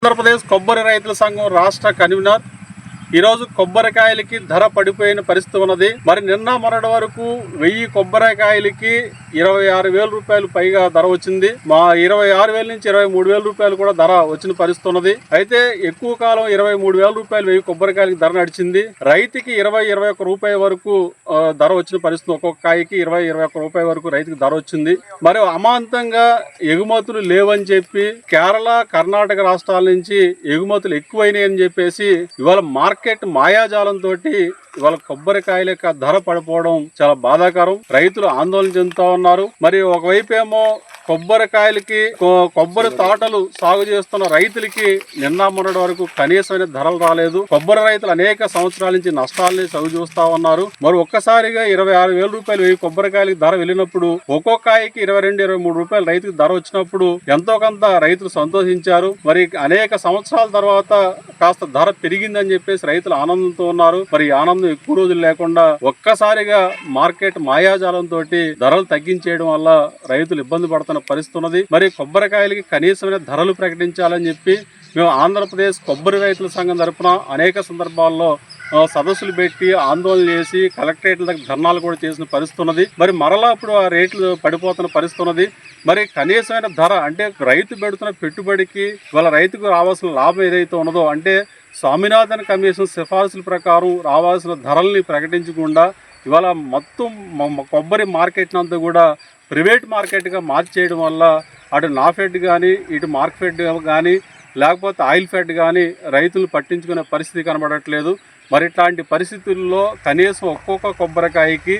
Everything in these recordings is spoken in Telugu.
ఆంధ్రప్రదేశ్ కొబ్బరి రైతుల సంఘం రాష్ట్ర కన్వీనర్ ఈరోజు కొబ్బరికాయలకి ధర పడిపోయిన పరిస్థితి ఉన్నది. మరి నిన్న మొన్నటి వరకు 1000 కొబ్బరికాయలకి 26,000 రూపాయలు పైగా ధర వచ్చింది. మా 26,000 నుంచి 23,000 రూపాయలు కూడా ధర వచ్చిన పరిస్థితి ఉన్నది. అయితే ఎక్కువ కాలం 23,000 రూపాయలు 1000 కొబ్బరికాయలకి ధర నడిచింది. రైతుకి 20-21 రూపాయల వరకు ధర వచ్చిన పరిస్థితి. ఒక్కొక్క కాయకి 20-21 రూపాయల వరకు రైతుకి ధర వచ్చింది. మరి అమాంతంగా ఎగుమతులు లేవని చెప్పి కేరళ, కర్ణాటక రాష్ట్రాల నుంచి ఎగుమతులు ఎక్కువైనాయి అని చెప్పేసి ఇవాళ మార్కెట్ మాయాజాలంతో ఇవాళ కొబ్బరికాయల యొక్క ధర పడిపోవడం చాలా బాధాకరం. రైతులు ఆందోళన చెందుతా ఉన్నారు. మరి ఒకవైపు ఏమో కొబ్బరికాయలకి కొబ్బరి తోటలు సాగు చేస్తున్న రైతులకి నిన్న మొన్నటి వరకు కనీసమైన ధరలు రాలేదు. కొబ్బరి రైతులు అనేక సంవత్సరాల నుంచి నష్టాలని చవి చూస్తా ఉన్నారు. మరి ఒక్కసారిగా 26,000 రూపాయలు 1000 కొబ్బరికాయలకి ధర వెళ్ళినప్పుడు ఒక్కొక్క కాయకి 22-23 రూపాయలు రైతుకి ధర వచ్చినప్పుడు ఎంతో కొంత రైతులు సంతోషించారు. మరి అనేక సంవత్సరాల తర్వాత కాస్త ధర పెరిగిందని చెప్పేసి రైతులు ఆనందంతో ఉన్నారు. మరి ఆనందం ఎక్కువ రోజులు లేకుండా ఒక్కసారిగా మార్కెట్ మాయాజాలంతో ధరలు తగ్గించేయడం వల్ల రైతులు ఇబ్బంది పడుతున్నారు పరిస్థితి ఉన్నది. మరి కొబ్బరికాయలకి కనీసమైన ధరలు ప్రకటించాలని చెప్పి మేము ఆంధ్రప్రదేశ్ కొబ్బరి రైతుల సంఘం తరపున అనేక సందర్భాల్లో సదస్సులు పెట్టి ఆందోళన చేసి కలెక్టరేట్ల దగ్గర ధర్నాలు కూడా చేసిన పరిస్థితి ఉన్నది. మరి మరలా ఇప్పుడు ఆ రేట్లు పడిపోతున్న పరిస్థితి ఉన్నది. మరి కనీసమైన ధర అంటే రైతు పెడుతున్న పెట్టుబడికి వాళ్ళ రైతుకు రావాల్సిన లాభం ఏదైతే ఉన్నదో అంటే స్వామినాథన్ కమిషన్ సిఫార్సుల ప్రకారం రావాల్సిన ధరల్ని ప్రకటించకుండా ఇవాళ మొత్తం కొబ్బరి మార్కెట్ అంతా కూడా ప్రైవేట్ మార్కెట్గా మార్చేయడం వల్ల అటు నాఫెడ్ కానీ ఇటు మార్కెట్ కానీ లేకపోతే ఆయిల్ ఫెడ్ కానీ రైతులు పట్టించుకునే పరిస్థితి కనబడట్లేదు. మరి ఇట్లాంటి పరిస్థితుల్లో కనీసం ఒక్కొక్క కొబ్బరికాయకి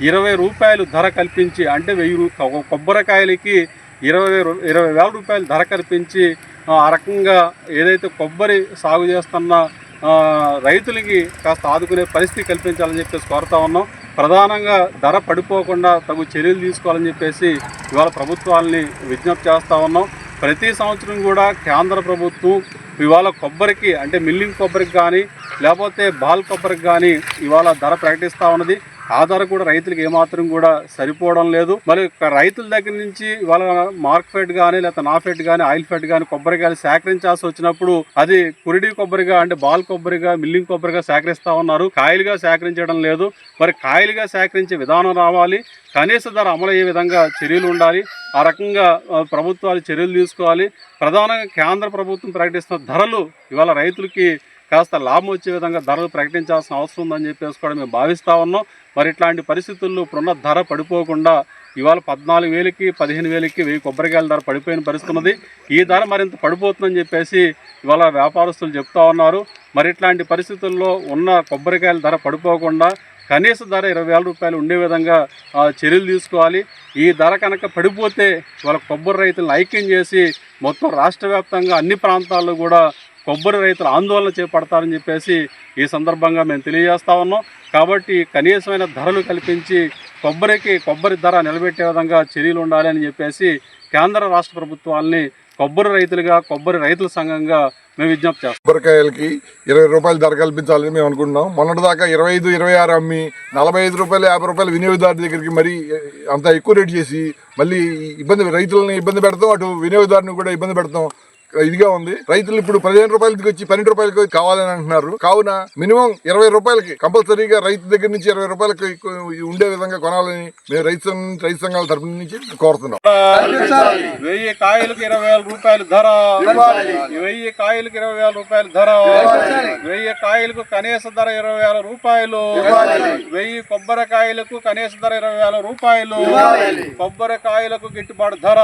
20 రూపాయలు ధర కల్పించి అంటే 1000 కొబ్బరికాయలకి 20,000 రూపాయలు ధర కల్పించి ఆ రకంగా ఏదైతే కొబ్బరి సాగు చేస్తున్న రైతులకి కాస్త ఆదుకునే పరిస్థితి కల్పించాలని చెప్పేసి కోరుతా ఉన్నాం. ప్రధానంగా ధర పడిపోకుండా తగు చర్యలు తీసుకోవాలని చెప్పేసి ఇవాళ ప్రభుత్వాలని విజ్ఞప్తి చేస్తూ ఉన్నాం. ప్రతి సంవత్సరం కూడా కేంద్ర ప్రభుత్వం ఇవాళ కొబ్బరికి అంటే మిల్లింగ్ కొబ్బరికి కానీ లేకపోతే బాల్ కొబ్బరికి కానీ ఇవాళ ధర ప్రకటిస్తూ ఉన్నది. ఆ ధర కూడా రైతులకు ఏమాత్రం కూడా సరిపోవడం లేదు. మరి రైతుల దగ్గర నుంచి ఇవాళ మార్కెట్ కానీ లేకపోతే నాఫెడ్ కానీ ఆయిల్ ఫెడ్ కానీ కొబ్బరికాయలు సేకరించాల్సి వచ్చినప్పుడు అది కురిడి కొబ్బరిగా అంటే బాల్ కొబ్బరిగా మిల్లింగ్ కొబ్బరిగా సేకరిస్తూ ఉన్నారు. కాయలుగా సేకరించడం లేదు. మరి కాయలుగా సేకరించే విధానం రావాలి. కనీస ధర అమలు అయ్యే విధంగా చర్యలు ఉండాలి. ఆ రకంగా ప్రభుత్వాలు చర్యలు తీసుకోవాలి. ప్రధానంగా కేంద్ర ప్రభుత్వం ప్రకటిస్తున్న ధరలు ఇవాళ రైతులకి కాస్త లాభం వచ్చే విధంగా ధరలు ప్రకటించాల్సిన అవసరం ఉందని చెప్పేసి కూడా మేము భావిస్తూ ఉన్నాం. మరి ఇట్లాంటి పరిస్థితుల్లో ఇప్పుడున్న ధర పడిపోకుండా ఇవాళ 14,000కి 15,000కి 1000 కొబ్బరికాయల ధర పడిపోయిన పరిస్థితి ఉన్నది. ఈ ధర మరింత పడిపోతుందని చెప్పేసి ఇవాళ వ్యాపారస్తులు చెప్తా ఉన్నారు. మరి ఇట్లాంటి పరిస్థితుల్లో ఉన్న కొబ్బరికాయల ధర పడిపోకుండా కనీస ధర 20,000 రూపాయలు ఉండే విధంగా చర్యలు తీసుకోవాలి. ఈ ధర కనుక పడిపోతే వాళ్ళ కొబ్బరి రైతులను ఐక్యం చేసి మొత్తం రాష్ట్ర వ్యాప్తంగా అన్ని ప్రాంతాల్లో కూడా కొబ్బరి రైతులు ఆందోళన చేపడతారని చెప్పేసి ఈ సందర్భంగా మేము తెలియజేస్తా ఉన్నాం. కాబట్టి కనీసమైన ధరలు కల్పించి కొబ్బరి ధర నిలబెట్టే విధంగా చర్యలు ఉండాలి అని చెప్పేసి కేంద్ర రాష్ట్ర ప్రభుత్వాలని కొబ్బరి రైతుల సంఘంగా మేము విజ్ఞప్తి చేస్తాం. కొబ్బరికాయలకి 20 రూపాయలు ధర కల్పించాలని మేము అనుకుంటున్నాం. మొన్నటిదాకా 25-26 అమ్మి 45 రూపాయలు 50 రూపాయలు వినియోగదారు దగ్గరికి మరీ అంత ఎక్కువ రేటు చేసి మళ్ళీ రైతులని ఇబ్బంది పెడతాం, అటు వినియోగదారుని కూడా ఇబ్బంది పెడతాం. ఇదిగా ఉంది. రైతులు ఇప్పుడు 15 రూపాయలకి వచ్చి 12 రూపాయలకి కావాలని అంటున్నారు. కావున మినిమం 20 రూపాయలకి కంపల్సరీగా రైతు దగ్గర నుంచి 20 రూపాయలకి ఉండే విధంగా కొనాలని మేము రైతు సంఘాల తరఫు నుంచి కోరుతున్నాం. 1000 కాయలకు 20,000 రూపాయలు ధర, 1000 కాయలకు 20,000 రూపాయలు ధర, 1000 కాయలకు కనీస ధర 20,000 రూపాయలు, 1000 కొబ్బరికాయలకు కనీస ధర 20,000 రూపాయలు, కొబ్బరికాయలకు గిట్టుబాటు ధర,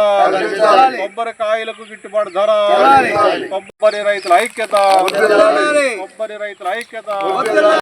కొబ్బరికాయలకు గిట్టుబాటు ధర, కొబ్బరి రైతుల ఐక్యత.